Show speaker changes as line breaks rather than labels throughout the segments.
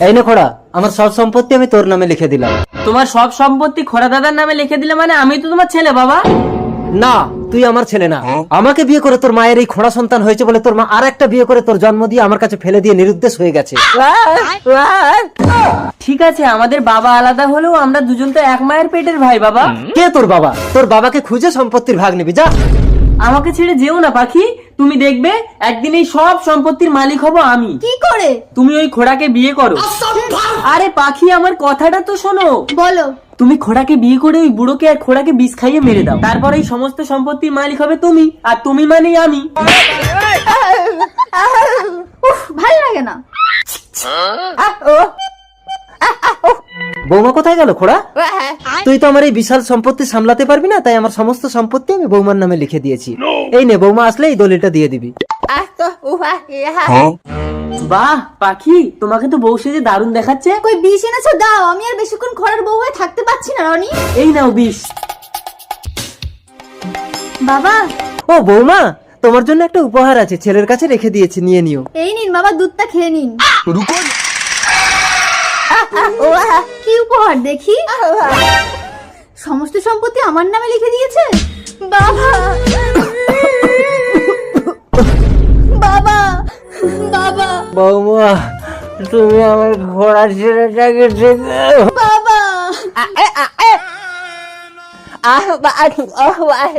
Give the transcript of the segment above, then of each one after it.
এই নে খোড়া, আমার সব সম্পত্তি আমি তোর নামে লিখে দিলাম।
তোমার সব সম্পত্তি খোড়া দাদার নামে লিখে দিলে মানে আমি তো তোমার ছেলে বাবা।
না, তুই আমার ছেলে না। আমাকে বিয়ে করে তোর মায়ের এই খোড়া সন্তান হয়েছে বলে তোর মা আর একটা বিয়ে করে তোর জন্ম দিয়ে আমার কাছে ফেলে দিয়ে নিরুদ্দেশ হয়ে গেছে।
ঠিক আছে, আমাদের বাবা আলাদা হলেও আমরা দুজন তো এক মায়ের পেটের ভাই বাবা।
কে তোর বাবা? তোর বাবাকে খুঁজে সম্পত্তির ভাগ নিবি, যা।
আমাকে ছেড়ে যেও না পাখি, তুমি দেখবে একদিন এই সব সম্পত্তির মালিক হব আমি।
কি করে?
তুমি ওই খোড়াকে বিয়ে করো। আরে পাখি, আমার কথাটা তো শোনো।
বলো।
তুমি খোড়াকে বিয়ে করে ওই বুড়োকে আর খোড়াকে বিষ খাইয়ে মেরে দাও, তারপর এই সমস্ত সম্পত্তির মালিক হবে তুমি, আর তুমি মানেই আমি।
ভালো লাগে না।
বৌমা কোথায় গেল খোড়া? তুই তো আমার এই বিশাল সম্পত্তি সামলাতে পারবি না, তাই আমার সমস্ত সম্পত্তি আমি বৌমার নামে লিখে দিয়েছি। এই নে, বৌমা আসলে এই দলিলটা দিয়ে দিবি।
বাহ পাখি, তোমাকে তো বউ সেজে দারুণ দেখাচ্ছে।
কই বিষ এনেছো? দাও, আমি আর বেশিক্ষণ খরার বউ হয়ে থাকতে পারছি না রনি।
এই নাও বিষ।
বাবা,
ও বৌমা, তোমার জন্য একটা উপহার আছে, ছেলের কাছে রেখে দিয়েছি, নিয়ে নিও।
এই নিন বাবা, দুধটা খেয়ে নিন। কি উপহার দেখি? সমস্ত সম্পত্তি আমার নামে লিখে দিয়েছে বাবা। বাবা, বাবা,
বৌমা, তুমি আমার ঘোড়া ছেলেটাকে
বাবা।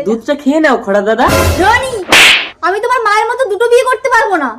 দুধটা খেয়ে নাও খোড়া দাদা।
রনি, আমি তোমার মায়ের মতো দুটো বিয়ে করতে পারবো না।